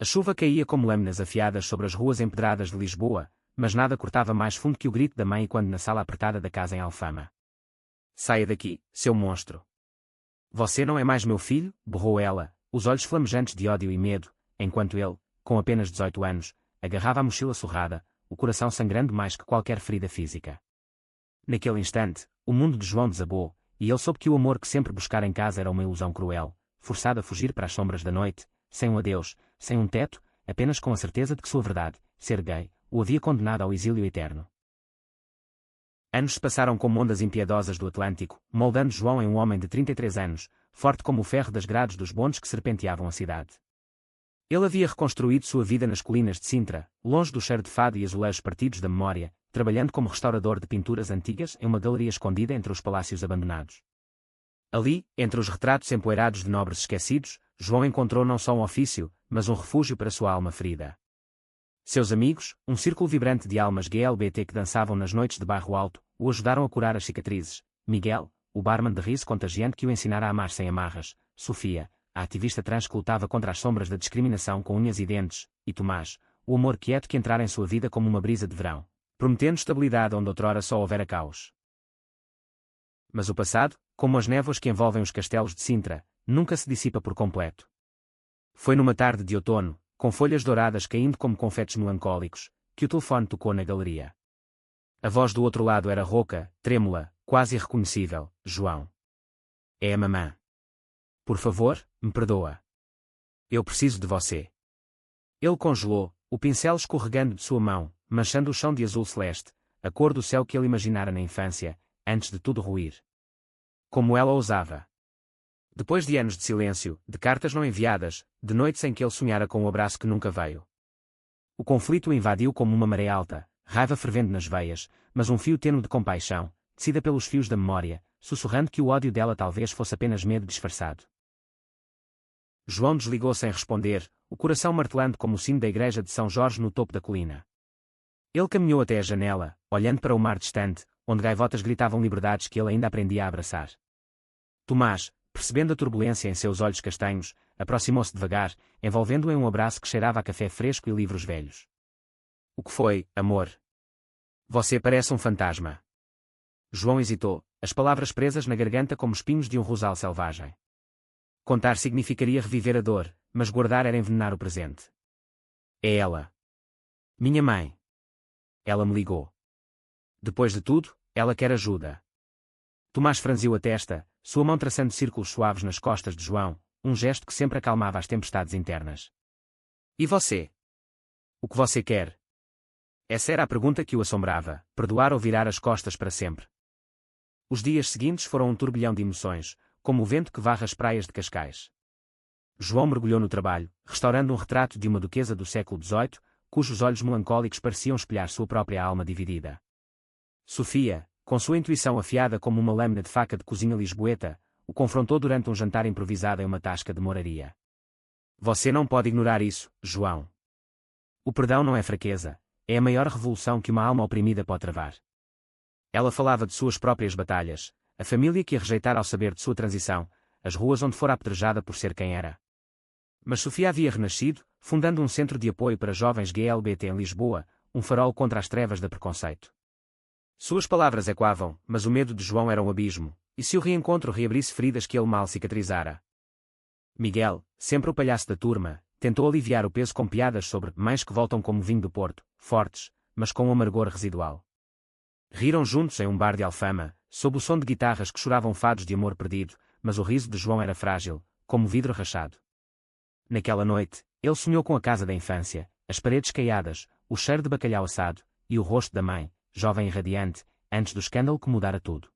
A chuva caía como lâminas afiadas sobre as ruas empedradas de Lisboa, mas nada cortava mais fundo que o grito da mãe quando na sala apertada da casa em Alfama. Saia daqui, seu monstro! Você não é mais meu filho? Berrou ela, os olhos flamejantes de ódio e medo, enquanto ele, com apenas 18 anos, agarrava a mochila surrada, o coração sangrando mais que qualquer ferida física. Naquele instante, o mundo de João desabou, e ele soube que o amor que sempre buscara em casa era uma ilusão cruel, forçado a fugir para as sombras da noite, sem um adeus, sem um teto, apenas com a certeza de que sua verdade, ser gay, o havia condenado ao exílio eterno. Anos se passaram como ondas impiedosas do Atlântico, moldando João em um homem de 33 anos, forte como o ferro das grades dos bondes que serpenteavam a cidade. Ele havia reconstruído sua vida nas colinas de Sintra, longe do cheiro de fado e azulejos partidos da memória, trabalhando como restaurador de pinturas antigas em uma galeria escondida entre os palácios abandonados. Ali, entre os retratos empoeirados de nobres esquecidos, João encontrou não só um ofício, mas um refúgio para sua alma ferida. Seus amigos, um círculo vibrante de almas LGBT que dançavam nas noites de Bairro Alto, o ajudaram a curar as cicatrizes. Miguel, o barman de riso contagiante que o ensinara a amar sem amarras, Sofia, a ativista trans que lutava contra as sombras da discriminação com unhas e dentes, e Tomás, o amor quieto que entrara em sua vida como uma brisa de verão, prometendo estabilidade onde outrora só houvera caos. Mas o passado, como as névoas que envolvem os castelos de Sintra, nunca se dissipa por completo. Foi numa tarde de outono, com folhas douradas caindo como confetes melancólicos, que o telefone tocou na galeria. A voz do outro lado era rouca, trêmula, quase irreconhecível. João. É a mamã. Por favor, me perdoa. Eu preciso de você. Ele congelou, o pincel escorregando de sua mão, manchando o chão de azul celeste, a cor do céu que ele imaginara na infância, antes de tudo ruir. Como ela ousava. Depois de anos de silêncio, de cartas não enviadas, de noites em que ele sonhara com um abraço que nunca veio. O conflito o invadiu como uma maré alta, raiva fervendo nas veias, mas um fio tênue de compaixão, tecida pelos fios da memória, sussurrando que o ódio dela talvez fosse apenas medo disfarçado. João desligou sem responder, o coração martelando como o sino da igreja de São Jorge no topo da colina. Ele caminhou até a janela, olhando para o mar distante, onde gaivotas gritavam liberdades que ele ainda aprendia a abraçar. Tomás, percebendo a turbulência em seus olhos castanhos, aproximou-se devagar, envolvendo-o em um abraço que cheirava a café fresco e livros velhos. O que foi, amor? Você parece um fantasma. João hesitou, as palavras presas na garganta como espinhos de um rosal selvagem. Contar significaria reviver a dor, mas guardar era envenenar o presente. É ela. Minha mãe. Ela me ligou. Depois de tudo, ela quer ajuda. Tomás franziu a testa, sua mão traçando círculos suaves nas costas de João, um gesto que sempre acalmava as tempestades internas. E você? O que você quer? Essa era a pergunta que o assombrava, perdoar ou virar as costas para sempre. Os dias seguintes foram um turbilhão de emoções, como o vento que varre as praias de Cascais. João mergulhou no trabalho, restaurando um retrato de uma duquesa do século XVIII, cujos olhos melancólicos pareciam espelhar sua própria alma dividida. Sofia, com sua intuição afiada como uma lâmina de faca de cozinha lisboeta, o confrontou durante um jantar improvisado em uma tasca de moraria. Você não pode ignorar isso, João. O perdão não é fraqueza, é a maior revolução que uma alma oprimida pode travar. Ela falava de suas próprias batalhas, a família que a rejeitara ao saber de sua transição, as ruas onde fora apedrejada por ser quem era. Mas Sofia havia renascido, fundando um centro de apoio para jovens LGBT em Lisboa, um farol contra as trevas da preconceito. Suas palavras ecoavam, mas o medo de João era um abismo, e se o reencontro reabrisse feridas que ele mal cicatrizara? Miguel, sempre o palhaço da turma, tentou aliviar o peso com piadas sobre mães que voltam como vinho do Porto, fortes, mas com um amargor residual. Riram juntos em um bar de Alfama, sob o som de guitarras que choravam fados de amor perdido, mas o riso de João era frágil, como vidro rachado. Naquela noite, ele sonhou com a casa da infância, as paredes caiadas, o cheiro de bacalhau assado, e o rosto da mãe, jovem e radiante, antes do escândalo que mudara tudo.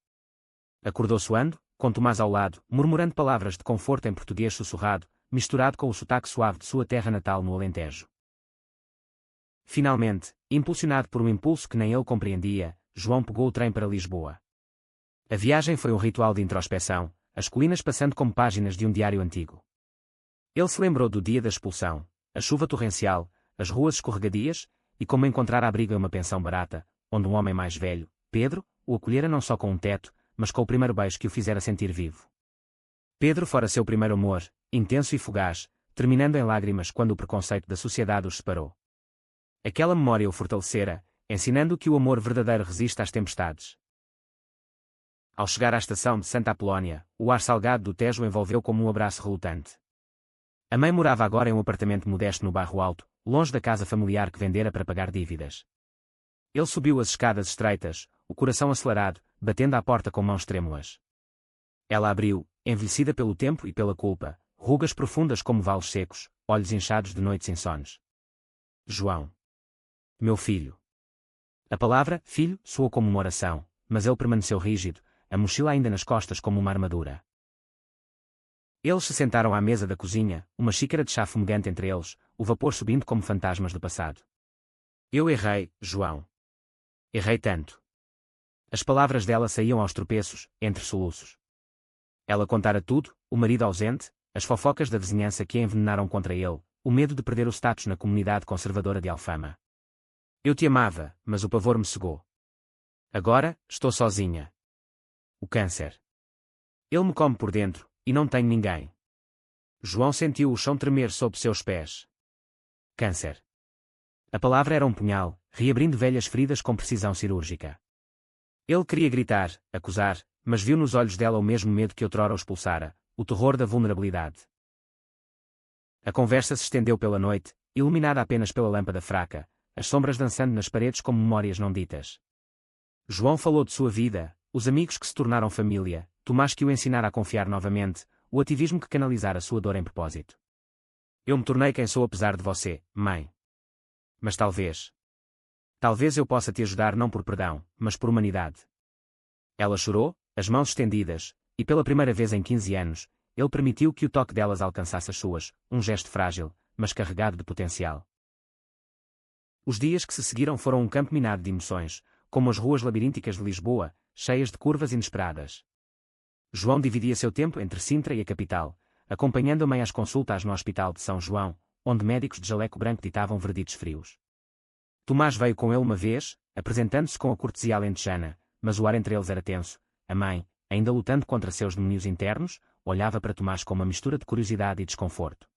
Acordou suando, com Tomás ao lado, murmurando palavras de conforto em português sussurrado, misturado com o sotaque suave de sua terra natal no Alentejo. Finalmente, impulsionado por um impulso que nem ele compreendia, João pegou o trem para Lisboa. A viagem foi um ritual de introspeção, as colinas passando como páginas de um diário antigo. Ele se lembrou do dia da expulsão, a chuva torrencial, as ruas escorregadias, e como encontrar abrigo em uma pensão barata, onde um homem mais velho, Pedro, o acolhera não só com um teto, mas com o primeiro beijo que o fizera sentir vivo. Pedro fora seu primeiro amor, intenso e fugaz, terminando em lágrimas quando o preconceito da sociedade os separou. Aquela memória o fortalecera, ensinando que o amor verdadeiro resiste às tempestades. Ao chegar à estação de Santa Apolónia, o ar salgado do Tejo o envolveu como um abraço relutante. A mãe morava agora em um apartamento modesto no bairro Alto, longe da casa familiar que vendera para pagar dívidas. Ele subiu as escadas estreitas, o coração acelerado, batendo à porta com mãos trêmulas. Ela abriu, envelhecida pelo tempo e pela culpa, rugas profundas como vales secos, olhos inchados de noites insones. João. Meu filho. A palavra filho soou como uma oração, mas ele permaneceu rígido, a mochila ainda nas costas como uma armadura. Eles se sentaram à mesa da cozinha, uma xícara de chá fumegante entre eles, o vapor subindo como fantasmas do passado. Eu errei, João. Errei tanto. As palavras dela saíam aos tropeços, entre soluços. Ela contara tudo, o marido ausente, as fofocas da vizinhança que a envenenaram contra ele, o medo de perder o status na comunidade conservadora de Alfama. Eu te amava, mas o pavor me cegou. Agora, estou sozinha. O câncer. Ele me come por dentro, e não tenho ninguém. João sentiu o chão tremer sob seus pés. Câncer. A palavra era um punhal, reabrindo velhas feridas com precisão cirúrgica. Ele queria gritar, acusar, mas viu nos olhos dela o mesmo medo que outrora os pulsara, o terror da vulnerabilidade. A conversa se estendeu pela noite, iluminada apenas pela lâmpada fraca, as sombras dançando nas paredes como memórias não ditas. João falou de sua vida, os amigos que se tornaram família, Tomás que o ensinara a confiar novamente, o ativismo que canalizara sua dor em propósito. Eu me tornei quem sou apesar de você, mãe. Mas talvez eu possa te ajudar não por perdão, mas por humanidade. Ela chorou, as mãos estendidas, e pela primeira vez em 15 anos, ele permitiu que o toque delas alcançasse as suas, um gesto frágil, mas carregado de potencial. Os dias que se seguiram foram um campo minado de emoções, como as ruas labirínticas de Lisboa, cheias de curvas inesperadas. João dividia seu tempo entre Sintra e a capital, acompanhando a mãe às consultas no Hospital de São João, onde médicos de jaleco branco ditavam verditos frios. Tomás veio com ele uma vez, apresentando-se com a cortesia alentejana, mas o ar entre eles era tenso. A mãe, ainda lutando contra seus demónios internos, olhava para Tomás com uma mistura de curiosidade e desconforto.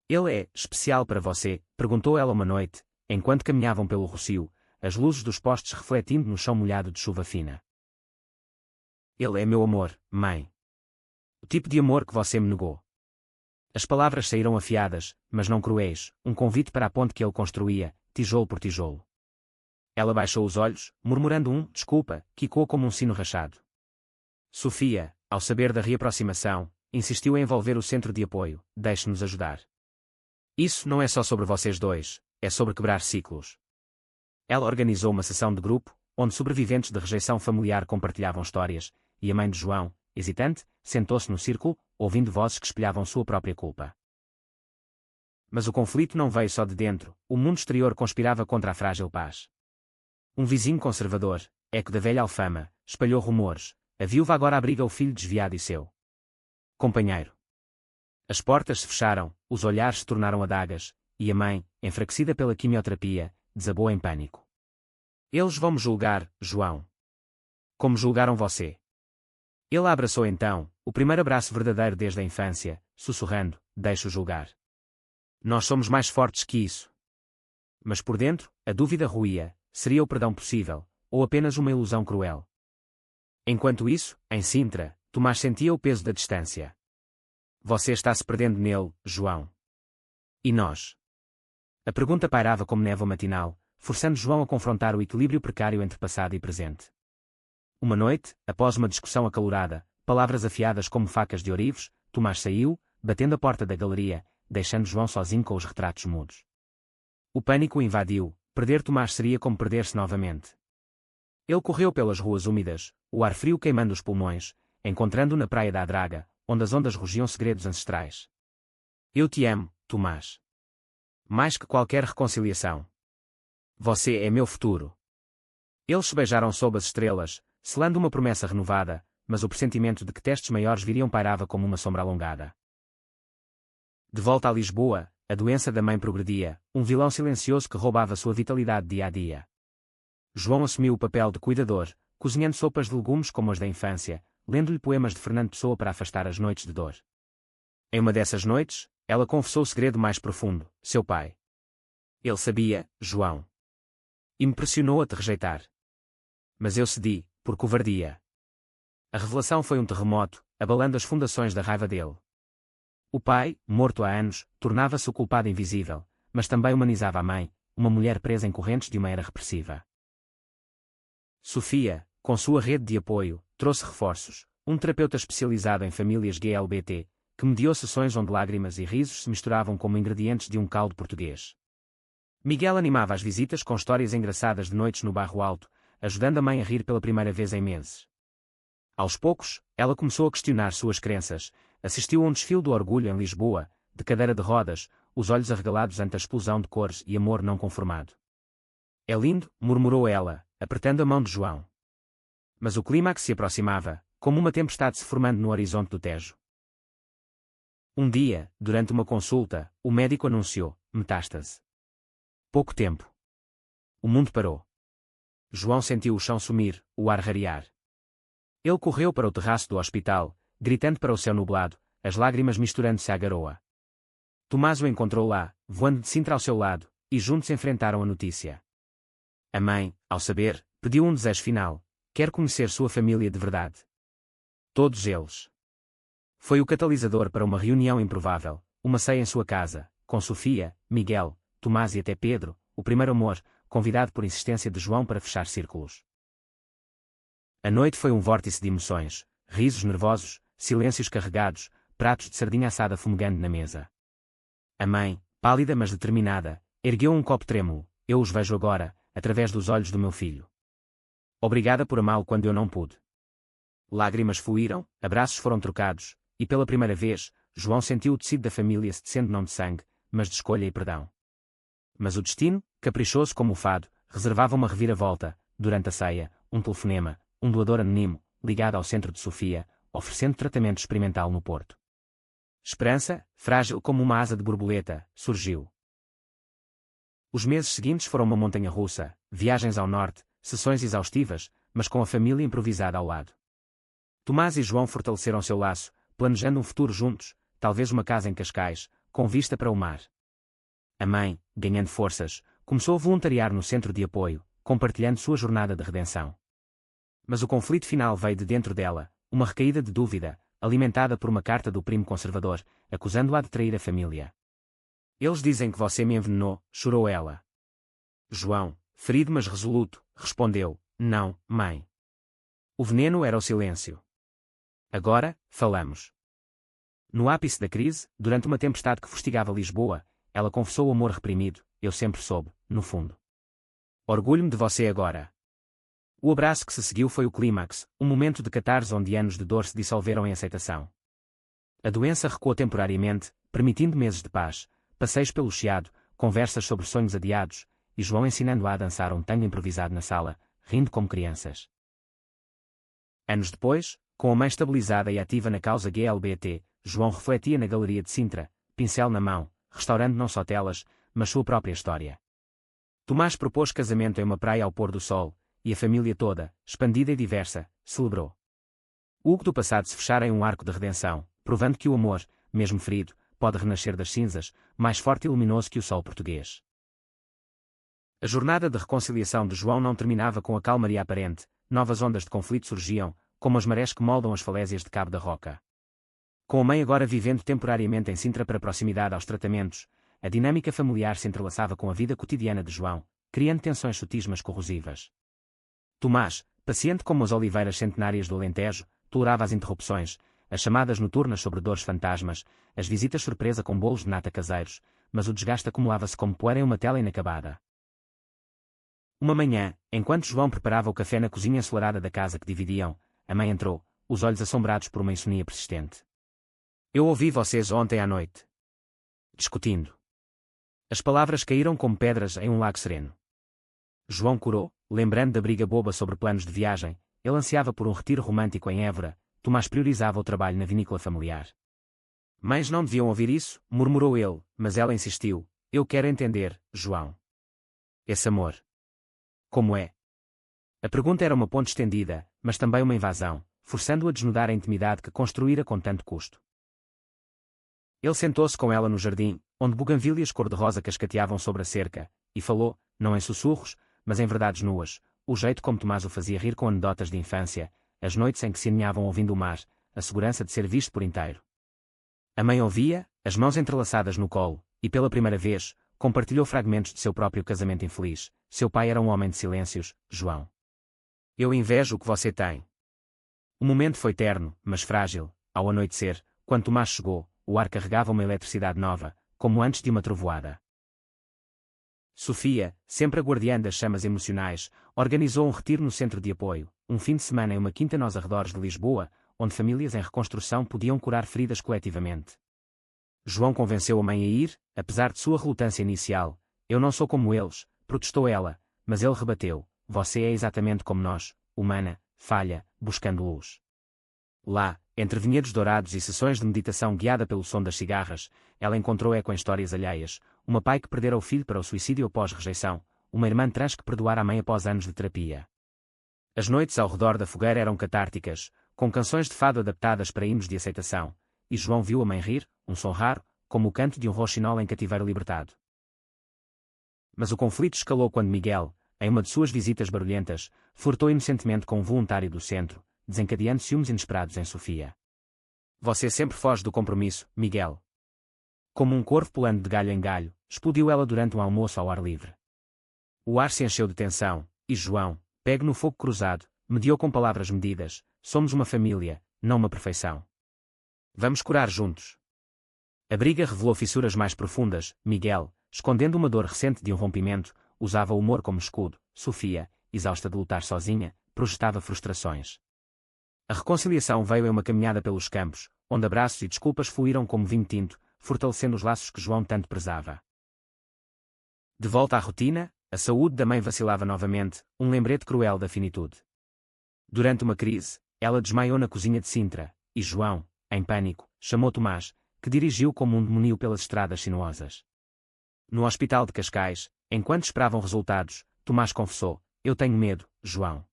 Ele é especial para você? Perguntou ela uma noite, enquanto caminhavam pelo rocio, as luzes dos postes refletindo no chão molhado de chuva fina. Ele é meu amor, mãe. O tipo de amor que você me negou. As palavras saíram afiadas, mas não cruéis, um convite para a ponte que ele construía, tijolo por tijolo. Ela baixou os olhos, murmurando desculpa, que ecoou como um sino rachado. Sofia, ao saber da reaproximação, insistiu em envolver o centro de apoio, deixe-nos ajudar. Isso não é só sobre vocês dois, é sobre quebrar ciclos. Ela organizou uma sessão de grupo, onde sobreviventes de rejeição familiar compartilhavam histórias, e a mãe de João, hesitante, sentou-se no círculo, ouvindo vozes que espelhavam sua própria culpa. Mas o conflito não veio só de dentro, o mundo exterior conspirava contra a frágil paz. Um vizinho conservador, eco da velha Alfama, espalhou rumores, a viúva agora abriga o filho desviado e seu companheiro. As portas se fecharam, os olhares se tornaram adagas, e a mãe, enfraquecida pela quimioterapia, desabou em pânico. Eles vão me julgar, João. Como julgaram você? Ele a abraçou então, o primeiro abraço verdadeiro desde a infância, sussurrando, deixe-o julgar. Nós somos mais fortes que isso. Mas por dentro, a dúvida roía, seria o perdão possível, ou apenas uma ilusão cruel? Enquanto isso, em Sintra, Tomás sentia o peso da distância. Você está se perdendo nele, João. E nós? A pergunta pairava como névoa matinal, forçando João a confrontar o equilíbrio precário entre passado e presente. Uma noite, após uma discussão acalorada, palavras afiadas como facas de ourives, Tomás saiu, batendo a porta da galeria, deixando João sozinho com os retratos mudos. O pânico o invadiu, perder Tomás seria como perder-se novamente. Ele correu pelas ruas úmidas, o ar frio queimando os pulmões, encontrando-o na praia da Adraga, onde as ondas rugiam segredos ancestrais. Eu te amo, Tomás. Mais que qualquer reconciliação. Você é meu futuro. Eles se beijaram sob as estrelas, selando uma promessa renovada, mas o pressentimento de que testes maiores viriam pairava como uma sombra alongada. De volta a Lisboa, a doença da mãe progredia, um vilão silencioso que roubava sua vitalidade dia a dia. João assumiu o papel de cuidador, cozinhando sopas de legumes como as da infância, lendo-lhe poemas de Fernando Pessoa para afastar as noites de dor. Em uma dessas noites, Ela confessou o segredo mais profundo, seu pai. Ele sabia, João. E me pressionou a te rejeitar. Mas eu cedi, por covardia. A revelação foi um terremoto, abalando as fundações da raiva dele. O pai, morto há anos, tornava-se o culpado invisível, mas também humanizava a mãe, uma mulher presa em correntes de uma era repressiva. Sofia, com sua rede de apoio, trouxe reforços, um terapeuta especializado em famílias GLBT, que mediou sessões onde lágrimas e risos se misturavam como ingredientes de um caldo português. Miguel animava as visitas com histórias engraçadas de noites no bairro alto, ajudando a mãe a rir pela primeira vez em meses. Aos poucos, ela começou a questionar suas crenças, assistiu a um desfile do orgulho em Lisboa, de cadeira de rodas, os olhos arregalados ante a explosão de cores e amor não conformado. É lindo, murmurou ela, apertando a mão de João. Mas o clímax se aproximava, como uma tempestade se formando no horizonte do Tejo. Um dia, durante uma consulta, o médico anunciou: metástase. Pouco tempo. O mundo parou. João sentiu o chão sumir, o ar rarear. Ele correu para o terraço do hospital, gritando para o céu nublado, as lágrimas misturando-se à garoa. Tomás o encontrou lá, voando de Sintra ao seu lado, e juntos enfrentaram a notícia. A mãe, ao saber, pediu um desejo final: quer conhecer sua família de verdade. Todos eles. Foi o catalisador para uma reunião improvável, uma ceia em sua casa, com Sofia, Miguel, Tomás e até Pedro, o primeiro amor, convidado por insistência de João para fechar círculos. A noite foi um vórtice de emoções, risos nervosos, silêncios carregados, pratos de sardinha assada fumegando na mesa. A mãe, pálida mas determinada, ergueu um copo trêmulo: eu os vejo agora, através dos olhos do meu filho. Obrigada por amá-lo quando eu não pude. Lágrimas fluíram, abraços foram trocados, e pela primeira vez, João sentiu o tecido da família se tecendo não de sangue, mas de escolha e perdão. Mas o destino, caprichoso como o fado, reservava uma reviravolta. Durante a ceia, um telefonema, um doador anónimo, ligado ao centro de Sofia, oferecendo tratamento experimental no Porto. Esperança, frágil como uma asa de borboleta, surgiu. Os meses seguintes foram uma montanha-russa, viagens ao norte, sessões exaustivas, mas com a família improvisada ao lado. Tomás e João fortaleceram seu laço, planejando um futuro juntos, talvez uma casa em Cascais, com vista para o mar. A mãe, ganhando forças, começou a voluntariar no centro de apoio, compartilhando sua jornada de redenção. Mas o conflito final veio de dentro dela, uma recaída de dúvida, alimentada por uma carta do primo conservador, acusando-a de trair a família. Eles dizem que você me envenenou, chorou ela. João, ferido mas resoluto, respondeu: não, mãe. O veneno era o silêncio. Agora, falamos. No ápice da crise, durante uma tempestade que fustigava Lisboa, ela confessou o amor reprimido: eu sempre soube, no fundo. Orgulho-me de você agora. O abraço que se seguiu foi o clímax, um momento de catarse onde anos de dor se dissolveram em aceitação. A doença recuou temporariamente, permitindo meses de paz, passeios pelo Chiado, conversas sobre sonhos adiados, e João ensinando-a a dançar um tango improvisado na sala, rindo como crianças. Anos depois, com a mãe estabilizada e ativa na causa GLBT, João refletia na galeria de Sintra, pincel na mão, restaurando não só telas, mas sua própria história. Tomás propôs casamento em uma praia ao pôr do sol, e a família toda, expandida e diversa, celebrou. O hugo do passado se fechara em um arco de redenção, provando que o amor, mesmo ferido, pode renascer das cinzas, mais forte e luminoso que o sol português. A jornada de reconciliação de João não terminava com a calmaria aparente, novas ondas de conflito surgiam, como as marés que moldam as falésias de Cabo da Roca. Com a mãe agora vivendo temporariamente em Sintra para proximidade aos tratamentos, a dinâmica familiar se entrelaçava com a vida cotidiana de João, criando tensões sutis mas corrosivas. Tomás, paciente como as oliveiras centenárias do Alentejo, tolerava as interrupções, as chamadas noturnas sobre dores fantasmas, as visitas surpresa com bolos de nata caseiros, mas o desgaste acumulava-se como poeira em uma tela inacabada. Uma manhã, enquanto João preparava o café na cozinha ensolarada da casa que dividiam, a mãe entrou, os olhos assombrados por uma insonia persistente. Eu ouvi vocês ontem à noite. Discutindo. As palavras caíram como pedras em um lago sereno. João corou, lembrando da briga boba sobre planos de viagem, ele ansiava por um retiro romântico em Évora, Tomás priorizava o trabalho na vinícola familiar. Mães não deviam ouvir isso, murmurou ele, mas ela insistiu: eu quero entender, João. Esse amor. Como é? A pergunta era uma ponte estendida, mas também uma invasão, forçando-o a desnudar a intimidade que construíra com tanto custo. Ele sentou-se com ela no jardim, onde buganvílias cor-de-rosa cascateavam sobre a cerca, e falou, não em sussurros, mas em verdades nuas, o jeito como Tomás o fazia rir com anedotas de infância, as noites em que se aninhavam ouvindo o mar, a segurança de ser visto por inteiro. A mãe ouvia, as mãos entrelaçadas no colo, e pela primeira vez, compartilhou fragmentos de seu próprio casamento infeliz. Seu pai era um homem de silêncios, João. Eu invejo o que você tem. O momento foi terno, mas frágil. Ao anoitecer, quando Tomás chegou, o ar carregava uma eletricidade nova, como antes de uma trovoada. Sofia, sempre a guardiã das chamas emocionais, organizou um retiro no centro de apoio, um fim de semana em uma quinta nos arredores de Lisboa, onde famílias em reconstrução podiam curar feridas coletivamente. João convenceu a mãe a ir, apesar de sua relutância inicial. Eu não sou como eles, protestou ela, mas ele rebateu, você é exatamente como nós, humana, falha, buscando luz. Lá, entre vinhedos dourados e sessões de meditação guiada pelo som das cigarras, ela encontrou eco em histórias alheias, uma pai que perdera o filho para o suicídio após rejeição, uma irmã trans que perdoara a mãe após anos de terapia. As noites ao redor da fogueira eram catárticas, com canções de fado adaptadas para hinos de aceitação, e João viu a mãe rir, um som raro, como o canto de um roxinol em cativeiro libertado. Mas o conflito escalou quando Miguel, em uma de suas visitas barulhentas, furtou inocentemente com um voluntário do centro, desencadeando ciúmes inesperados em Sofia. Você sempre foge do compromisso, Miguel. Como um corvo pulando de galho em galho, explodiu ela durante um almoço ao ar livre. O ar se encheu de tensão, e João, pego no fogo cruzado, mediou com palavras medidas, somos uma família, não uma perfeição. Vamos curar juntos. A briga revelou fissuras mais profundas. Miguel, escondendo uma dor recente de um rompimento, usava o humor como escudo. Sofia, exausta de lutar sozinha, projetava frustrações. A reconciliação veio em uma caminhada pelos campos, onde abraços e desculpas fluíram como vinho tinto, fortalecendo os laços que João tanto prezava. De volta à rotina, a saúde da mãe vacilava novamente, um lembrete cruel da finitude. Durante uma crise, ela desmaiou na cozinha de Sintra, e João, em pânico, chamou Tomás, que dirigiu como um demónio pelas estradas sinuosas. No hospital de Cascais, enquanto esperavam resultados, Tomás confessou, eu tenho medo, João.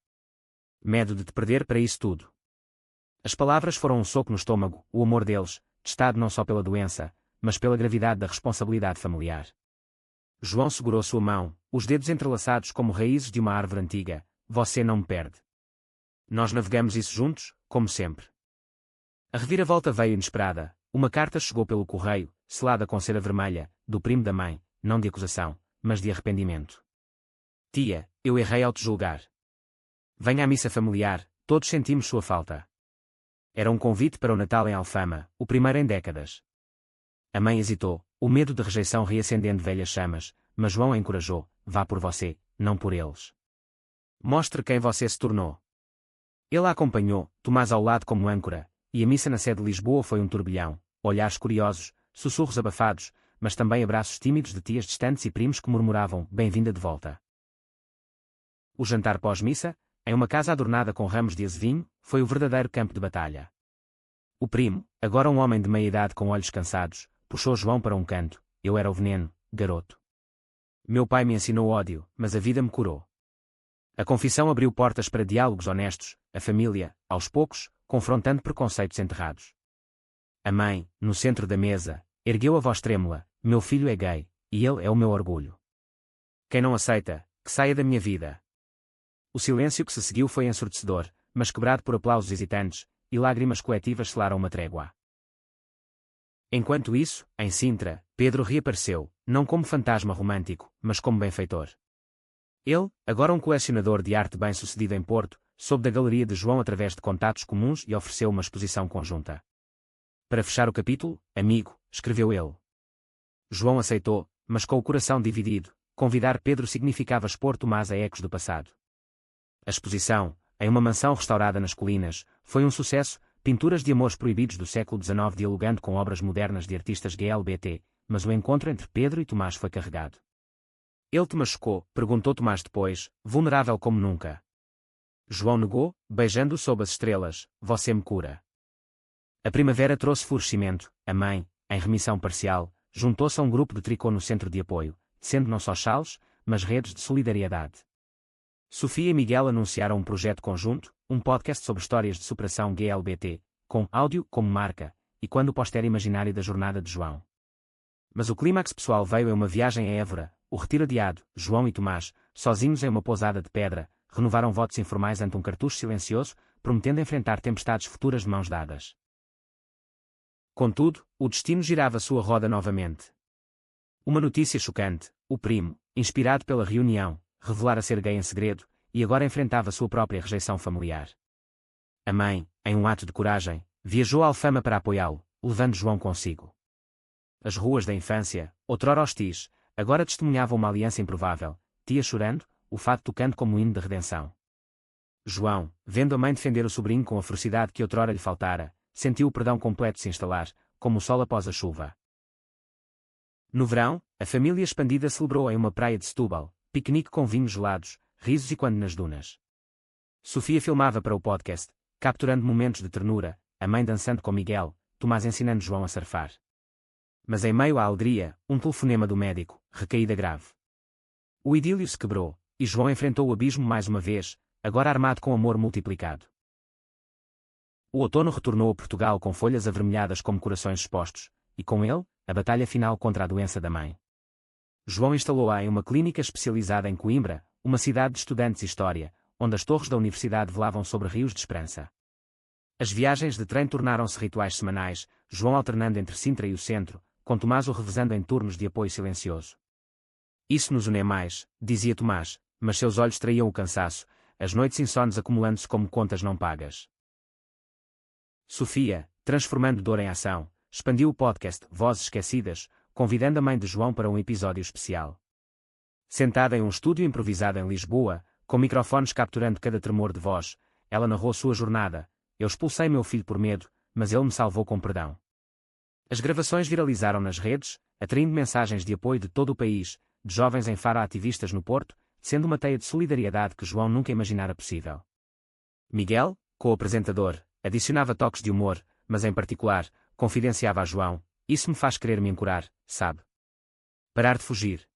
Medo de te perder para isso tudo. As palavras foram um soco no estômago, o amor deles, testado não só pela doença, mas pela gravidade da responsabilidade familiar. João segurou sua mão, os dedos entrelaçados como raízes de uma árvore antiga. Você não me perde. Nós navegamos isso juntos, como sempre. A reviravolta veio inesperada. Uma carta chegou pelo correio, selada com cera vermelha, do primo da mãe, não de acusação, mas de arrependimento. Tia, eu errei ao te julgar. Venha à missa familiar, todos sentimos sua falta. Era um convite para o Natal em Alfama, o primeiro em décadas. A mãe hesitou, o medo de rejeição reacendendo velhas chamas, mas João a encorajou, vá por você, não por eles. Mostre quem você se tornou. Ele a acompanhou, Tomás ao lado como âncora, e a missa na sede de Lisboa foi um turbilhão, olhares curiosos, sussurros abafados, mas também abraços tímidos de tias distantes e primos que murmuravam, bem-vinda de volta. O jantar pós-missa, em uma casa adornada com ramos de azevinho, foi o verdadeiro campo de batalha. O primo, agora um homem de meia-idade com olhos cansados, puxou João para um canto, eu era o veneno, garoto. Meu pai me ensinou ódio, mas a vida me curou. A confissão abriu portas para diálogos honestos, a família, aos poucos, confrontando preconceitos enterrados. A mãe, no centro da mesa, ergueu a voz trêmula, meu filho é gay, e ele é o meu orgulho. Quem não aceita, que saia da minha vida. O silêncio que se seguiu foi ensurdecedor, mas quebrado por aplausos hesitantes, e lágrimas coletivas selaram uma trégua. Enquanto isso, em Sintra, Pedro reapareceu, não como fantasma romântico, mas como benfeitor. Ele, agora um colecionador de arte bem-sucedido em Porto, soube da galeria de João através de contatos comuns e ofereceu uma exposição conjunta. Para fechar o capítulo, amigo, escreveu ele. João aceitou, mas com o coração dividido. Convidar Pedro significava expor Tomás a ecos do passado. A exposição, em uma mansão restaurada nas colinas, foi um sucesso, pinturas de amores proibidos do século XIX dialogando com obras modernas de artistas GLBT, mas o encontro entre Pedro e Tomás foi carregado. Ele te machucou, perguntou Tomás depois, vulnerável como nunca. João negou, beijando-o sob as estrelas, você me cura. A primavera trouxe florescimento, a mãe, em remissão parcial, juntou-se a um grupo de tricô no centro de apoio, sendo não só chales, mas redes de solidariedade. Sofia e Miguel anunciaram um projeto conjunto, um podcast sobre histórias de superação GLBT, com áudio como marca, e quando o póster imaginário da jornada de João. Mas o clímax pessoal veio em uma viagem a Évora, o retiro adiado. João e Tomás, sozinhos em uma pousada de pedra, renovaram votos informais ante um cartucho silencioso, prometendo enfrentar tempestades futuras de mãos dadas. Contudo, o destino girava sua roda novamente. Uma notícia chocante: o primo, inspirado pela reunião, revelara ser gay em segredo, e agora enfrentava sua própria rejeição familiar. A mãe, em um ato de coragem, viajou a Alfama para apoiá-lo, levando João consigo. As ruas da infância, outrora hostis, agora testemunhavam uma aliança improvável, tia chorando, o fado tocando como um hino de redenção. João, vendo a mãe defender o sobrinho com a ferocidade que outrora lhe faltara, sentiu o perdão completo se instalar, como o sol após a chuva. No verão, a família expandida celebrou em uma praia de Setúbal, piquenique com vinhos gelados, risos e quando nas dunas. Sofia filmava para o podcast, capturando momentos de ternura, a mãe dançando com Miguel, Tomás ensinando João a surfar. Mas em meio à alegria, um telefonema do médico, recaída grave. O idílio se quebrou, e João enfrentou o abismo mais uma vez, agora armado com amor multiplicado. O outono retornou a Portugal com folhas avermelhadas como corações expostos, e com ele, a batalha final contra a doença da mãe. João instalou-a em uma clínica especializada em Coimbra, uma cidade de estudantes e história, onde as torres da universidade velavam sobre rios de esperança. As viagens de trem tornaram-se rituais semanais, João alternando entre Sintra e o centro, com Tomás o revezando em turnos de apoio silencioso. Isso nos une mais, dizia Tomás, mas seus olhos traíam o cansaço, as noites insones acumulando-se como contas não pagas. Sofia, transformando dor em ação, expandiu o podcast Vozes Esquecidas, convidando a mãe de João para um episódio especial. Sentada em um estúdio improvisado em Lisboa, com microfones capturando cada tremor de voz, ela narrou sua jornada: eu expulsei meu filho por medo, mas ele me salvou com perdão. As gravações viralizaram nas redes, atraindo mensagens de apoio de todo o país, de jovens em Faro a ativistas no Porto, sendo uma teia de solidariedade que João nunca imaginara possível. Miguel, co-apresentador, adicionava toques de humor, mas em particular, confidenciava a João: isso me faz querer me ancorar, sabe? Parar de fugir.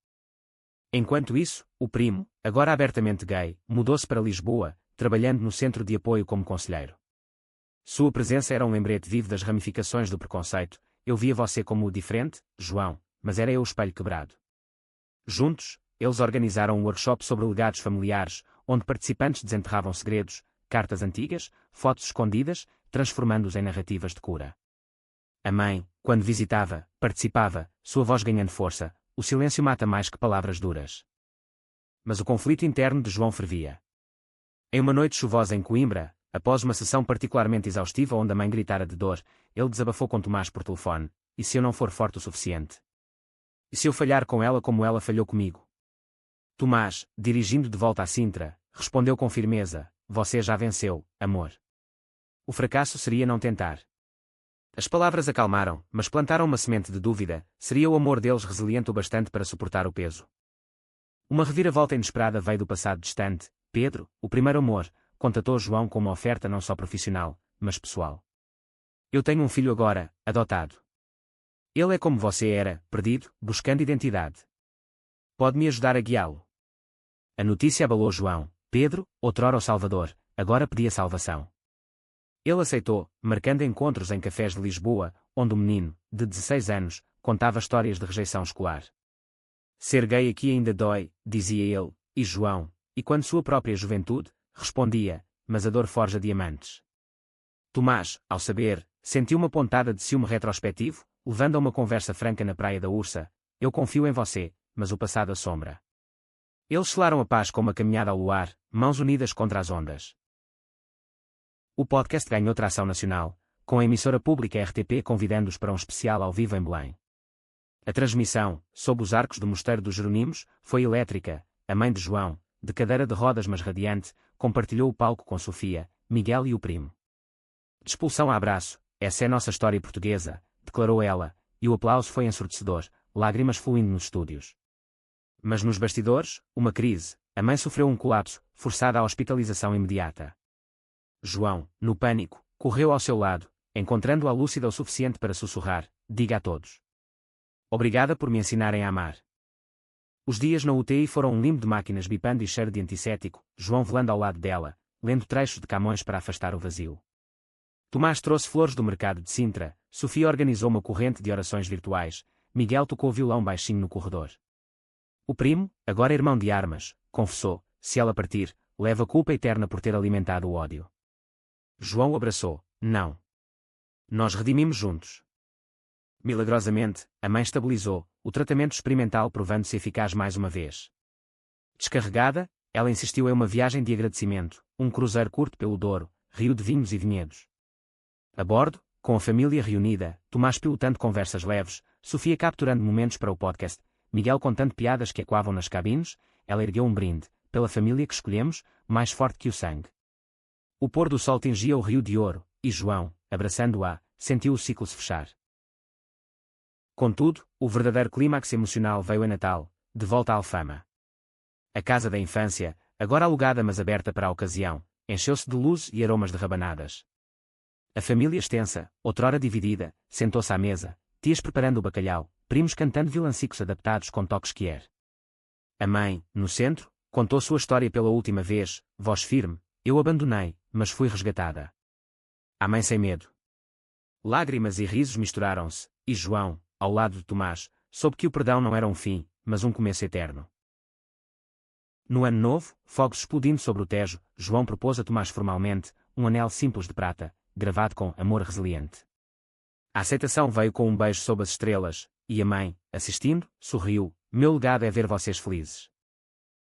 Enquanto isso, o primo, agora abertamente gay, mudou-se para Lisboa, trabalhando no centro de apoio como conselheiro. Sua presença era um lembrete vivo das ramificações do preconceito: eu via você como o diferente, João, mas era eu o espelho quebrado. Juntos, eles organizaram um workshop sobre legados familiares, onde participantes desenterravam segredos, cartas antigas, fotos escondidas, transformando-os em narrativas de cura. A mãe, quando visitava, participava, sua voz ganhando força: o silêncio mata mais que palavras duras. Mas o conflito interno de João fervia. Em uma noite chuvosa em Coimbra, após uma sessão particularmente exaustiva onde a mãe gritara de dor, ele desabafou com Tomás por telefone: e se eu não for forte o suficiente? E se eu falhar com ela como ela falhou comigo? Tomás, dirigindo de volta a Sintra, respondeu com firmeza: você já venceu, amor. O fracasso seria não tentar. As palavras acalmaram, mas plantaram uma semente de dúvida: seria o amor deles resiliente o bastante para suportar o peso? Uma reviravolta inesperada veio do passado distante. Pedro, o primeiro amor, contatou João com uma oferta não só profissional, mas pessoal. Eu tenho um filho agora, adotado. Ele é como você era, perdido, buscando identidade. Pode-me ajudar a guiá-lo? A notícia abalou João. Pedro, outrora o Salvador, agora pedia salvação. Ele aceitou, marcando encontros em cafés de Lisboa, onde o menino, de 16 anos, contava histórias de rejeição escolar. Ser gay aqui ainda dói, dizia ele, e João, e quando sua própria juventude, respondia: mas a dor forja diamantes. Tomás, ao saber, sentiu uma pontada de ciúme retrospectivo, levando a uma conversa franca na praia da Ursa: eu confio em você, mas o passado assombra. Eles selaram a paz com uma caminhada ao luar, mãos unidas contra as ondas. O podcast ganhou tração nacional, com a emissora pública RTP convidando-os para um especial ao vivo em Belém. A transmissão, sob os arcos do Mosteiro dos Jerónimos, foi elétrica. A mãe de João, de cadeira de rodas mas radiante, compartilhou o palco com Sofia, Miguel e o primo. De expulsão a abraço, essa é nossa história portuguesa, declarou ela, e o aplauso foi ensurdecedor, lágrimas fluindo nos estúdios. Mas nos bastidores, uma crise: a mãe sofreu um colapso, forçada à hospitalização imediata. João, no pânico, correu ao seu lado, encontrando-a lúcida o suficiente para sussurrar: diga a todos. Obrigada por me ensinarem a amar. Os dias na UTI foram um limbo de máquinas bipando e cheiro de antisséptico, João velando ao lado dela, lendo trechos de Camões para afastar o vazio. Tomás trouxe flores do mercado de Sintra, Sofia organizou uma corrente de orações virtuais, Miguel tocou violão baixinho no corredor. O primo, agora irmão de armas, confessou, se ela partir, leva culpa eterna por ter alimentado o ódio. João o abraçou, não. Nós redimimos juntos. Milagrosamente, a mãe estabilizou, o tratamento experimental provando-se eficaz mais uma vez. Descarregada, ela insistiu em uma viagem de agradecimento, um cruzeiro curto pelo Douro, rio de vinhos e vinhedos. A bordo, com a família reunida, Tomás pilotando conversas leves, Sofia capturando momentos para o podcast, Miguel contando piadas que ecoavam nas cabines, ela ergueu um brinde, pela família que escolhemos, mais forte que o sangue. O pôr do sol tingia o rio de ouro, e João, abraçando-a, sentiu o ciclo se fechar. Contudo, o verdadeiro clímax emocional veio em Natal, de volta à Alfama. A casa da infância, agora alugada mas aberta para a ocasião, encheu-se de luz e aromas de rabanadas. A família extensa, outrora dividida, sentou-se à mesa, tias preparando o bacalhau, primos cantando vilancicos adaptados com toques quier. A mãe, no centro, contou sua história pela última vez, voz firme, eu abandonei, mas fui resgatada. A mãe sem medo. Lágrimas e risos misturaram-se, e João, ao lado de Tomás, soube que o perdão não era um fim, mas um começo eterno. No ano novo, fogos explodindo sobre o Tejo, João propôs a Tomás formalmente, um anel simples de prata, gravado com amor resiliente. A aceitação veio com um beijo sob as estrelas, e a mãe, assistindo, sorriu, meu legado é ver vocês felizes.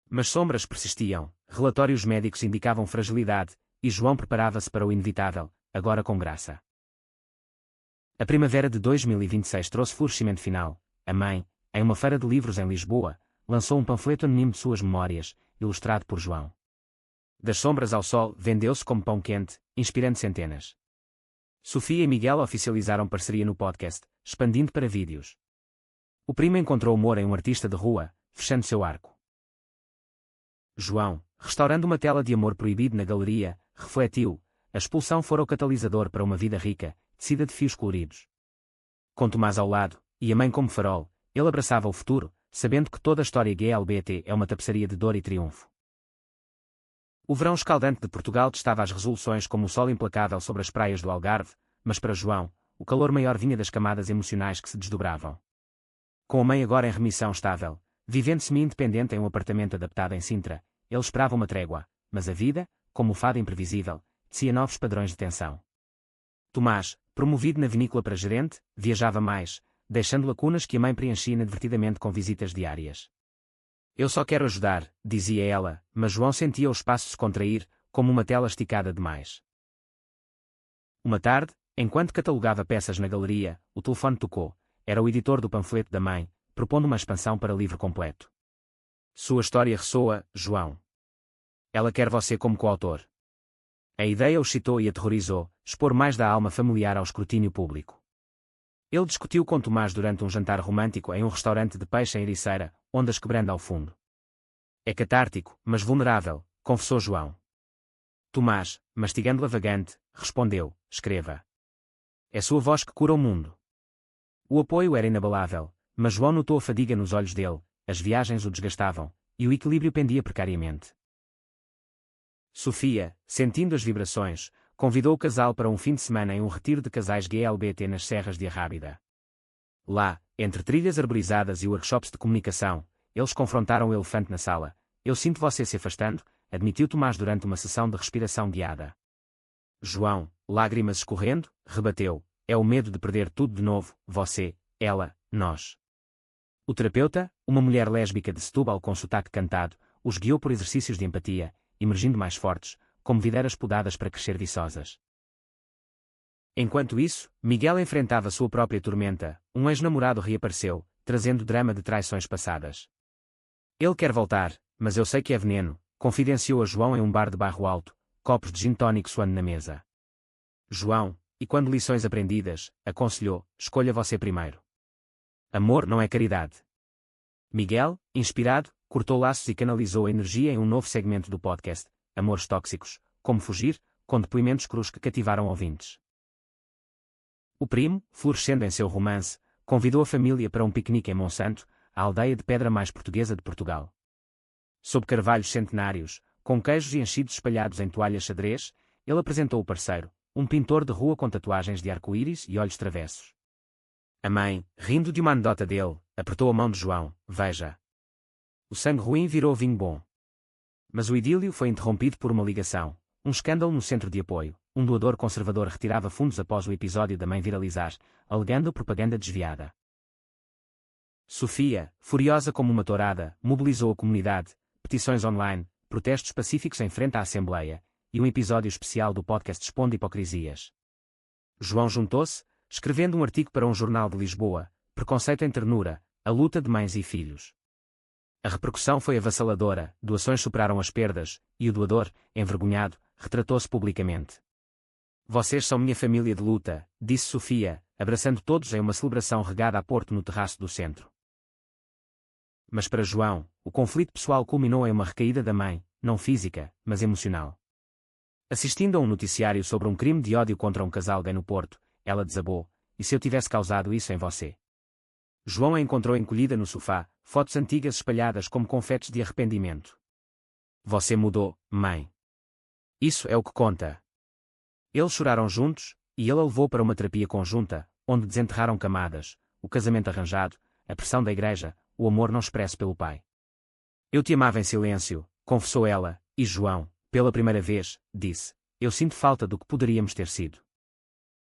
Mas sombras persistiam, relatórios médicos indicavam fragilidade, e João preparava-se para o inevitável, agora com graça. A primavera de 2026 trouxe florescimento final. A mãe, em uma feira de livros em Lisboa, lançou um panfleto anónimo de suas memórias, ilustrado por João. Das sombras ao sol, vendeu-se como pão quente, inspirando centenas. Sofia e Miguel oficializaram parceria no podcast, expandindo para vídeos. O primo encontrou humor em um artista de rua, fechando seu arco. João, restaurando uma tela de amor proibido na galeria, refletiu, a expulsão fora o catalisador para uma vida rica, tecida de fios coloridos. Com Tomás ao lado, e a mãe como farol, ele abraçava o futuro, sabendo que toda a história GLBT é uma tapeçaria de dor e triunfo. O verão escaldante de Portugal testava as resoluções como o sol implacável sobre as praias do Algarve, mas para João, o calor maior vinha das camadas emocionais que se desdobravam. Com a mãe agora em remissão estável, vivendo semi-independente em um apartamento adaptado em Sintra, ele esperava uma trégua, mas a vida, como o fado imprevisível, tecia novos padrões de tensão. Tomás, promovido na vinícola para gerente, viajava mais, deixando lacunas que a mãe preenchia inadvertidamente com visitas diárias. Eu só quero ajudar, dizia ela, mas João sentia o espaço se contrair, como uma tela esticada demais. Uma tarde, enquanto catalogava peças na galeria, o telefone tocou. Era o editor do panfleto da mãe, propondo uma expansão para livro completo. Sua história ressoa, João. Ela quer você como coautor. A ideia o excitou e aterrorizou, expor mais da alma familiar ao escrutínio público. Ele discutiu com Tomás durante um jantar romântico em um restaurante de peixe em Ericeira, ondas quebrando ao fundo. É catártico, mas vulnerável, confessou João. Tomás, mastigando lavagante, respondeu, escreva. É sua voz que cura o mundo. O apoio era inabalável, mas João notou a fadiga nos olhos dele, as viagens o desgastavam, e o equilíbrio pendia precariamente. Sofia, sentindo as vibrações, convidou o casal para um fim de semana em um retiro de casais GLBT nas Serras de Arrábida. Lá, entre trilhas arborizadas e workshops de comunicação, eles confrontaram o elefante na sala. Eu sinto você se afastando, admitiu Tomás durante uma sessão de respiração guiada. João, lágrimas escorrendo, rebateu, é o medo de perder tudo de novo, você, ela, nós. O terapeuta, uma mulher lésbica de Setúbal com sotaque cantado, os guiou por exercícios de empatia, emergindo mais fortes, como videiras podadas para crescer viçosas. Enquanto isso, Miguel enfrentava sua própria tormenta, um ex-namorado reapareceu, trazendo drama de traições passadas. Ele quer voltar, mas eu sei que é veneno, confidenciou a João em um bar de Barro Alto, copos de gin tónico soando na mesa. João, e quando lições aprendidas, aconselhou, escolha você primeiro. Amor não é caridade. Miguel, inspirado, cortou laços e canalizou a energia em um novo segmento do podcast, Amores Tóxicos, Como Fugir, com depoimentos crus que cativaram ouvintes. O primo, florescendo em seu romance, convidou a família para um piquenique em Monsanto, a aldeia de pedra mais portuguesa de Portugal. Sob carvalhos centenários, com queijos e enchidos espalhados em toalhas xadrez, ele apresentou o parceiro, um pintor de rua com tatuagens de arco-íris e olhos travessos. A mãe, rindo de uma anedota dele, apertou a mão de João. Veja. O sangue ruim virou vinho bom. Mas o idílio foi interrompido por uma ligação, um escândalo no centro de apoio. Um doador conservador retirava fundos após o episódio da mãe viralizar, alegando propaganda desviada. Sofia, furiosa como uma tourada, mobilizou a comunidade, petições online, protestos pacíficos em frente à Assembleia, e um episódio especial do podcast expondo hipocrisias. João juntou-se, escrevendo um artigo para um jornal de Lisboa, Preconceito em Ternura, a luta de mães e filhos. A repercussão foi avassaladora, doações superaram as perdas, e o doador, envergonhado, retratou-se publicamente. Vocês são minha família de luta, disse Sofia, abraçando todos em uma celebração regada a Porto no terraço do centro. Mas para João, o conflito pessoal culminou em uma recaída da mãe, não física, mas emocional. Assistindo a um noticiário sobre um crime de ódio contra um casal gay no Porto, ela desabou: e se eu tivesse causado isso em você? João a encontrou encolhida no sofá, fotos antigas espalhadas como confetes de arrependimento. Você mudou, mãe. Isso é o que conta. Eles choraram juntos, e ele a levou para uma terapia conjunta, onde desenterraram camadas, o casamento arranjado, a pressão da igreja, o amor não expresso pelo pai. Eu te amava em silêncio, confessou ela, e João, pela primeira vez, disse: eu sinto falta do que poderíamos ter sido.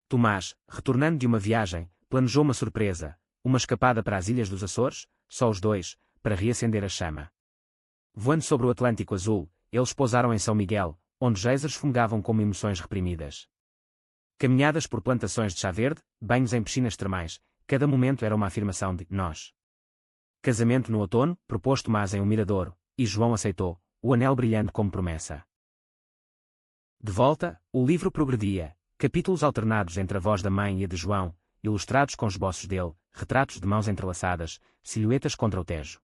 Tomás, retornando de uma viagem, planejou uma surpresa, uma escapada para as Ilhas dos Açores, só os dois, para reacender a chama. Voando sobre o Atlântico Azul, eles pousaram em São Miguel, onde geysers fumegavam como emoções reprimidas. Caminhadas por plantações de chá verde, banhos em piscinas termais, cada momento era uma afirmação de nós. Casamento no outono, propôs Tomás em um miradouro, e João aceitou, o anel brilhante como promessa. De volta, o livro progredia, capítulos alternados entre a voz da mãe e a de João, ilustrados com esboços dele, retratos de mãos entrelaçadas, silhuetas contra o Tejo.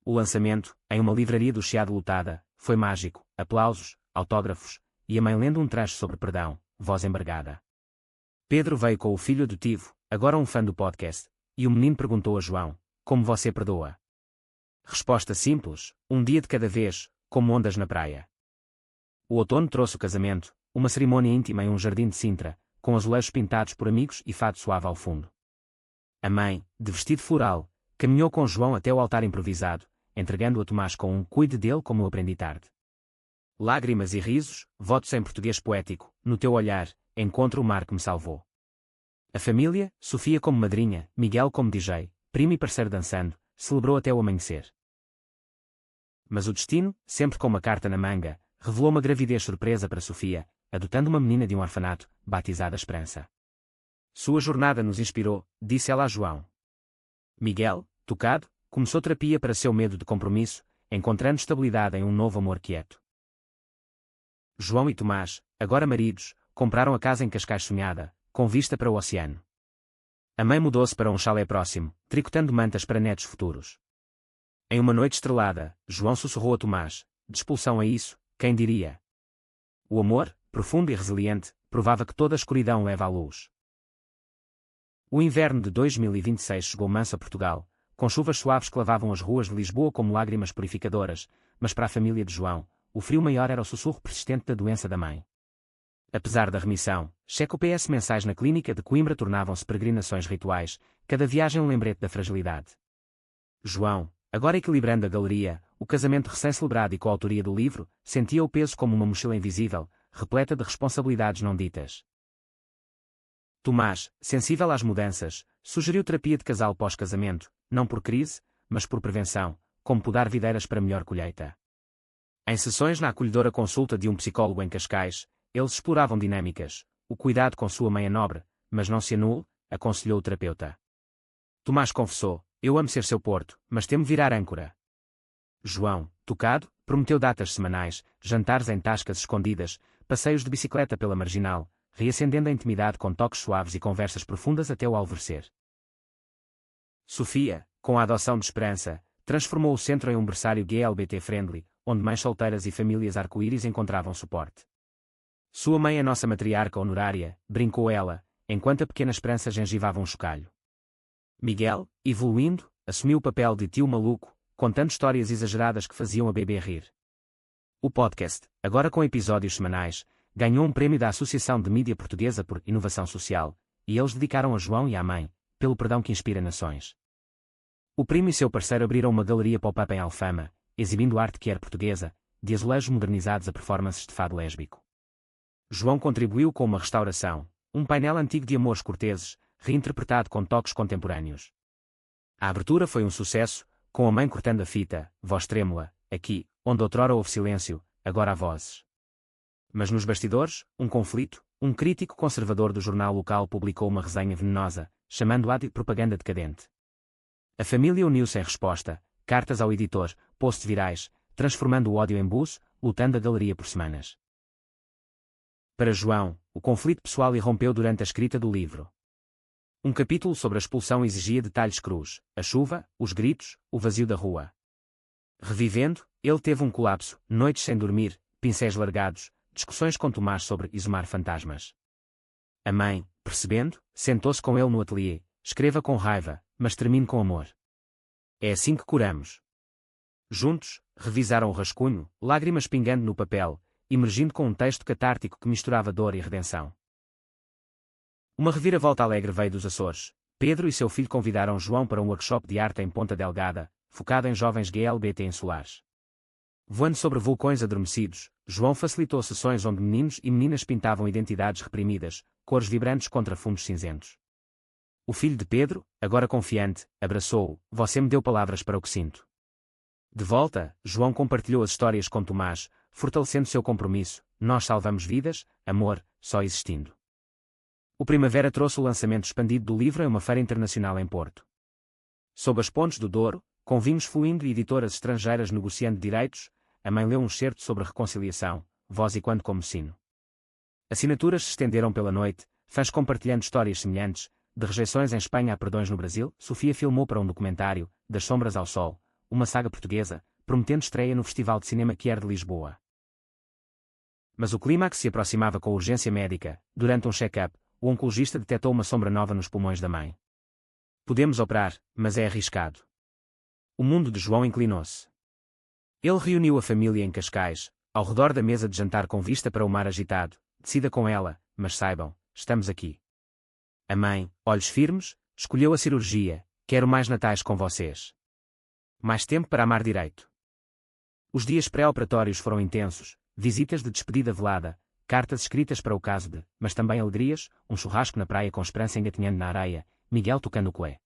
O lançamento, em uma livraria do Chiado lotada, foi mágico, aplausos, autógrafos, e a mãe lendo um trecho sobre perdão, voz embargada. Pedro veio com o filho adotivo, agora um fã do podcast, e o menino perguntou a João: como você perdoa? Resposta simples: um dia de cada vez, como ondas na praia. O outono trouxe o casamento, uma cerimônia íntima em um jardim de Sintra, com azulejos pintados por amigos e fado suave ao fundo. A mãe, de vestido floral, caminhou com João até o altar improvisado, entregando a Tomás com um cuide dele como eu aprendi tarde. Lágrimas e risos, votos em português poético, no teu olhar, encontro o mar que me salvou. A família, Sofia como madrinha, Miguel como DJ, primo e parceiro dançando, celebrou até o amanhecer. Mas o destino, sempre com uma carta na manga, revelou uma gravidez surpresa para Sofia, adotando uma menina de um orfanato, batizada Esperança. Sua jornada nos inspirou, disse ela a João. Miguel, tocado, começou terapia para seu medo de compromisso, encontrando estabilidade em um novo amor quieto. João e Tomás, agora maridos, compraram a casa em Cascais sonhada, com vista para o oceano. A mãe mudou-se para um chalé próximo, tricotando mantas para netos futuros. Em uma noite estrelada, João sussurrou a Tomás: de expulsão a isso, quem diria? O amor, profundo e resiliente, provava que toda a escuridão leva à luz. O inverno de 2026 chegou manso a Portugal, com chuvas suaves que lavavam as ruas de Lisboa como lágrimas purificadoras, mas para a família de João, o frio maior era o sussurro persistente da doença da mãe. Apesar da remissão, check-ups mensais na clínica de Coimbra tornavam-se peregrinações rituais, cada viagem um lembrete da fragilidade. João, agora equilibrando a galeria, o casamento recém-celebrado e com a autoria do livro, sentia o peso como uma mochila invisível, repleta de responsabilidades não ditas. Tomás, sensível às mudanças, sugeriu terapia de casal pós-casamento, não por crise, mas por prevenção, como podar videiras para melhor colheita. Em sessões na acolhedora consulta de um psicólogo em Cascais, eles exploravam dinâmicas, o cuidado com sua mãe é nobre, mas não se anule, aconselhou o terapeuta. Tomás confessou: eu amo ser seu porto, mas temo virar âncora. João, tocado, prometeu datas semanais, jantares em tascas escondidas, passeios de bicicleta pela marginal, reacendendo a intimidade com toques suaves e conversas profundas até o alvorecer. Sofia, com a adoção de Esperança, transformou o centro em um berçário gay LGBT-friendly, onde mães solteiras e famílias arco-íris encontravam suporte. Sua mãe é nossa matriarca honorária, brincou ela, enquanto a pequena Esperança gengivava um chocalho. Miguel, evoluindo, assumiu o papel de tio maluco, contando histórias exageradas que faziam a bebê rir. O podcast, agora com episódios semanais, ganhou um prémio da Associação de Mídia Portuguesa por Inovação Social, e eles dedicaram a João e à mãe, pelo perdão que inspira nações. O primo e seu parceiro abriram uma galeria pop-up em Alfama, exibindo arte que era portuguesa, de azulejos modernizados a performances de fado lésbico. João contribuiu com uma restauração, um painel antigo de amores corteses, reinterpretado com toques contemporâneos. A abertura foi um sucesso, com a mãe cortando a fita, voz trêmula, aqui, onde outrora houve silêncio, agora há vozes. Mas nos bastidores, um conflito, um crítico conservador do jornal local publicou uma resenha venenosa, chamando-a de propaganda decadente. A família uniu-se em resposta, cartas ao editor, posts virais, transformando o ódio em buzz, lutando a galeria por semanas. Para João, o conflito pessoal irrompeu durante a escrita do livro. Um capítulo sobre a expulsão exigia detalhes crus, a chuva, os gritos, o vazio da rua. Revivendo, ele teve um colapso, noites sem dormir, pincéis largados, discussões com Tomás sobre exumar fantasmas. A mãe, percebendo, sentou-se com ele no ateliê, escreva com raiva, mas termine com amor. É assim que curamos. Juntos, revisaram o rascunho, lágrimas pingando no papel, emergindo com um texto catártico que misturava dor e redenção. Uma reviravolta alegre veio dos Açores. Pedro e seu filho convidaram João para um workshop de arte em Ponta Delgada, focado em jovens GLBT insulares. Voando sobre vulcões adormecidos, João facilitou sessões onde meninos e meninas pintavam identidades reprimidas, cores vibrantes contra fundos cinzentos. O filho de Pedro, agora confiante, abraçou-o, você me deu palavras para o que sinto. De volta, João compartilhou as histórias com Tomás, fortalecendo seu compromisso, nós salvamos vidas, amor, só existindo. O Primavera trouxe o lançamento expandido do livro em uma feira internacional em Porto. Sob as pontes do Douro, com vinhos fluindo e editoras estrangeiras negociando direitos, a mãe leu um excerto sobre reconciliação, voz e quando como sino. Assinaturas se estenderam pela noite, fãs compartilhando histórias semelhantes, de rejeições em Espanha a perdões no Brasil. Sofia filmou para um documentário, Das Sombras ao Sol, uma saga portuguesa, prometendo estreia no Festival de Cinema Quer de Lisboa. Mas o clímax se aproximava com urgência médica. Durante um check-up, o oncologista detectou uma sombra nova nos pulmões da mãe. Podemos operar, mas é arriscado. O mundo de João inclinou-se. Ele reuniu a família em Cascais, ao redor da mesa de jantar com vista para o mar agitado. Decida com ela, mas saibam, estamos aqui. A mãe, olhos firmes, escolheu a cirurgia. Quero mais natais com vocês. Mais tempo para amar direito. Os dias pré-operatórios foram intensos, visitas de despedida velada, cartas escritas para o caso de, mas também alegrias, um churrasco na praia com Esperança engatinhando na areia, Miguel tocando o cué.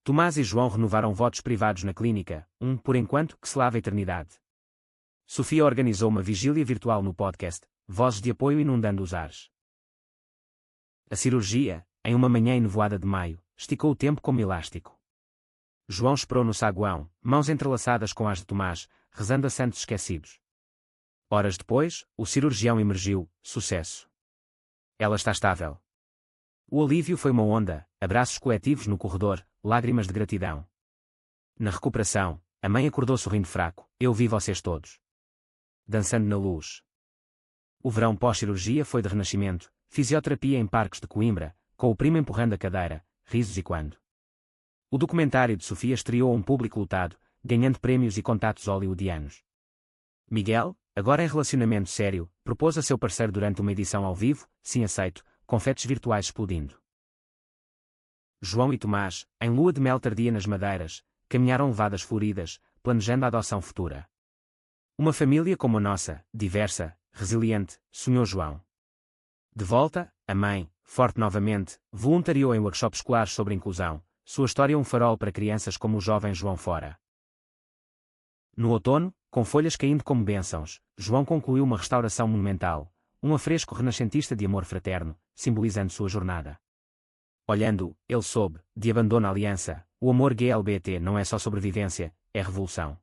Tomás e João renovaram votos privados na clínica, por enquanto, que se lava a eternidade. Sofia organizou uma vigília virtual no podcast, vozes de apoio inundando os ares. A cirurgia, em uma manhã enevoada de maio, esticou o tempo como elástico. João esperou no saguão, mãos entrelaçadas com as de Tomás, rezando a santos esquecidos. Horas depois, o cirurgião emergiu, sucesso. Ela está estável. O alívio foi uma onda, abraços coletivos no corredor, lágrimas de gratidão. Na recuperação, a mãe acordou sorrindo fraco, eu vi vocês todos. Dançando na luz. O verão pós-cirurgia foi de renascimento, fisioterapia em parques de Coimbra, com o primo empurrando a cadeira, risos e quando. O documentário de Sofia estreou a um público lotado, ganhando prémios e contatos hollywoodianos. Miguel, agora em relacionamento sério, propôs a seu parceiro durante uma edição ao vivo, sim aceito, confetes virtuais explodindo. João e Tomás, em lua de mel tardia nas Madeiras, caminharam levadas floridas, planejando a adoção futura. Uma família como a nossa, diversa, resiliente, sonhou João. De volta, a mãe, forte novamente, voluntariou em workshops escolares sobre inclusão, sua história um farol para crianças como o jovem João Fora. No outono, com folhas caindo como bênçãos, João concluiu uma restauração monumental, um afresco renascentista de amor fraterno, simbolizando sua jornada. Olhando, ele soube, de abandono à aliança, o amor GLBT não é só sobrevivência, é revolução.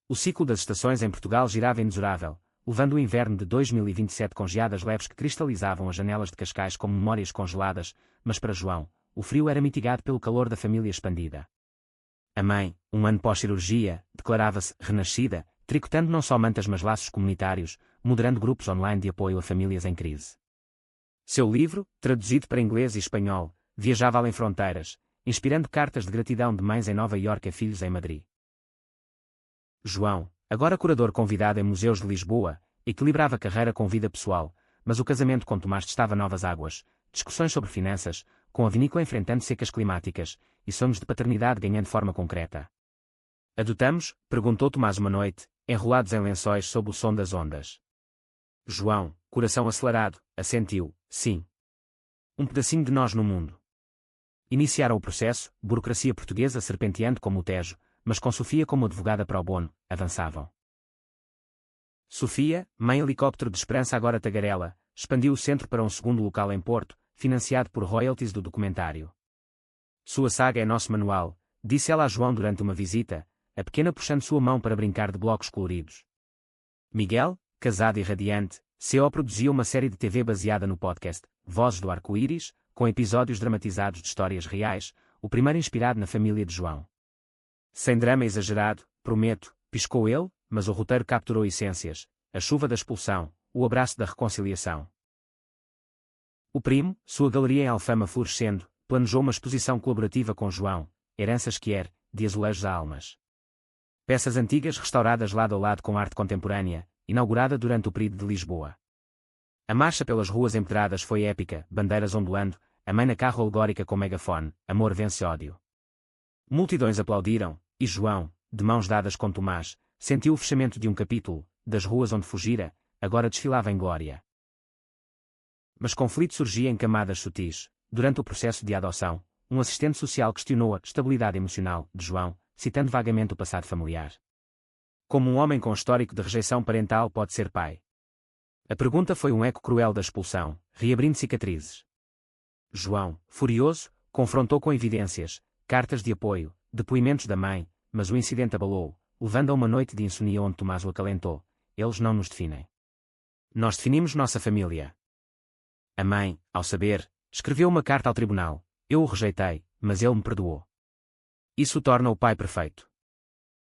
O ciclo das estações em Portugal girava inexorável, levando o inverno de 2027 com geadas leves que cristalizavam as janelas de Cascais como memórias congeladas, mas para João, o frio era mitigado pelo calor da família expandida. A mãe, um ano pós-cirurgia, declarava-se renascida, tricotando não só mantas mas laços comunitários, moderando grupos online de apoio a famílias em crise. Seu livro, traduzido para inglês e espanhol, viajava além fronteiras, inspirando cartas de gratidão de mães em Nova Iorque a filhos em Madrid. João, agora curador convidado em museus de Lisboa, Equilibrava a carreira com vida pessoal, mas o casamento com Tomás testava novas águas, discussões sobre finanças, com a vinícola enfrentando secas climáticas, e sonhos de paternidade ganhando forma concreta. Adotamos? Perguntou Tomás uma noite, enrolados em lençóis sob o som das ondas. João, coração acelerado, assentiu, sim. Um pedacinho de nós no mundo. Iniciaram o processo, burocracia portuguesa serpenteando como o Tejo, mas com Sofia como advogada pro bono, avançavam. Sofia, mãe helicóptero de Esperança agora tagarela, expandiu o centro para um segundo local em Porto, financiado por royalties do documentário. Sua saga é nosso manual, disse ela a João durante uma visita, a pequena puxando sua mão para brincar de blocos coloridos. Miguel, casado e radiante, CO produzia uma série de TV baseada no podcast Vozes do Arco-Íris, com episódios dramatizados de histórias reais, o primeiro inspirado na família de João. Sem drama exagerado, prometo, piscou ele, mas o roteiro capturou essências, a chuva da expulsão, o abraço da reconciliação. O primo, sua galeria em Alfama florescendo, planejou uma exposição colaborativa com João, Heranças Quier, de azulejos a almas. Peças antigas restauradas lado a lado com arte contemporânea, inaugurada durante o período de Lisboa. A marcha pelas ruas empedradas foi épica, bandeiras ondulando, a mãe na carro alegórica com megafone, amor vence ódio. Multidões aplaudiram, e João, de mãos dadas com Tomás, sentiu o fechamento de um capítulo, das ruas onde fugira, agora desfilava em glória. Mas conflito surgia em camadas sutis. Durante o processo de adoção, um assistente social questionou a estabilidade emocional de João, citando vagamente o passado familiar. Como um homem com histórico de rejeição parental pode ser pai? A pergunta foi um eco cruel da expulsão, reabrindo cicatrizes. João, furioso, confrontou com evidências, cartas de apoio, depoimentos da mãe, mas o incidente abalou, levando a uma noite de insônia onde Tomás o acalentou. Eles não nos definem. Nós definimos nossa família. A mãe, ao saber, escreveu uma carta ao tribunal. Eu o rejeitei, mas ele me perdoou. Isso o torna o pai perfeito.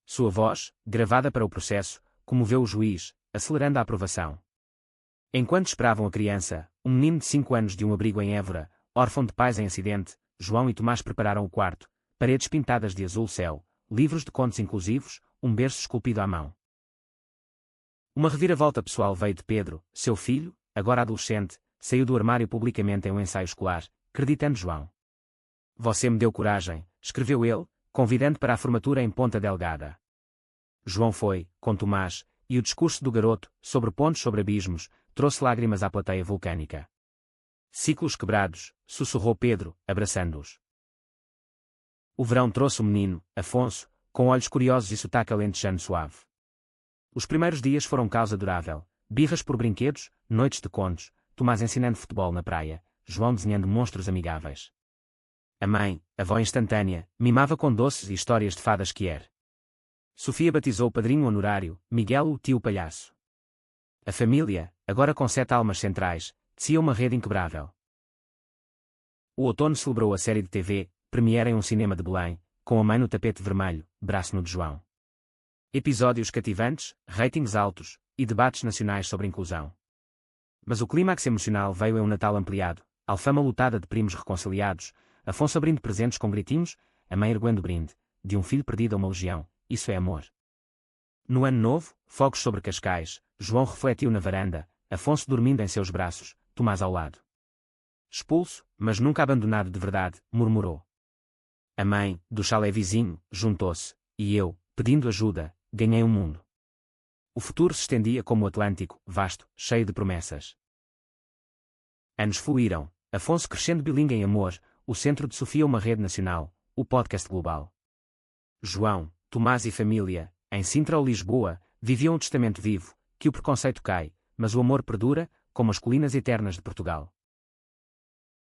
Sua voz, gravada para o processo, comoveu o juiz, acelerando a aprovação. Enquanto esperavam a criança, um menino de 5 anos de um abrigo em Évora, órfão de pais em acidente, João e Tomás prepararam o quarto, paredes pintadas de azul céu, livros de contos inclusivos, um berço esculpido à mão. Uma reviravolta pessoal veio de Pedro, seu filho, agora adolescente, saiu do armário publicamente em um ensaio escolar, creditando João. Você me deu coragem, escreveu ele, convidando para a formatura em Ponta Delgada. João foi, com Tomás, e o discurso do garoto, sobre pontos sobre abismos, trouxe lágrimas à plateia vulcânica. Ciclos quebrados, sussurrou Pedro, abraçando-os. O verão trouxe o menino, Afonso, com olhos curiosos e sotaque alentejano suave. Os primeiros dias foram causa adorável, birras por brinquedos, noites de contos, Tomás ensinando futebol na praia, João desenhando monstros amigáveis. A mãe, avó instantânea, mimava com doces e histórias de fadas Quier. Sofia batizou o padrinho honorário, Miguel o tio palhaço. A família, agora com 7 almas centrais, tecia uma rede inquebrável. O outono celebrou a série de TV, premiere em um cinema de Belém, com a mãe no tapete vermelho, braço no de João. Episódios cativantes, ratings altos, e debates nacionais sobre inclusão. Mas o clímax emocional veio em um Natal ampliado, Alfama lotada de primos reconciliados, Afonso abrindo presentes com gritinhos, a mãe erguendo o brinde, de um filho perdido a uma legião, isso é amor. No ano novo, fogos sobre Cascais, João refletiu na varanda, Afonso dormindo em seus braços, Tomás ao lado. Expulso, mas nunca abandonado de verdade, murmurou. A mãe, do chalé vizinho, juntou-se, e eu, pedindo ajuda, ganhei o mundo. O futuro se estendia como o Atlântico, vasto, cheio de promessas. Anos fluíram, Afonso crescendo bilingue em amor, o centro de Sofia uma rede nacional, o podcast global. João, Tomás e família, em Sintra ou Lisboa, viviam um testamento vivo, que o preconceito cai, mas o amor perdura, como as colinas eternas de Portugal.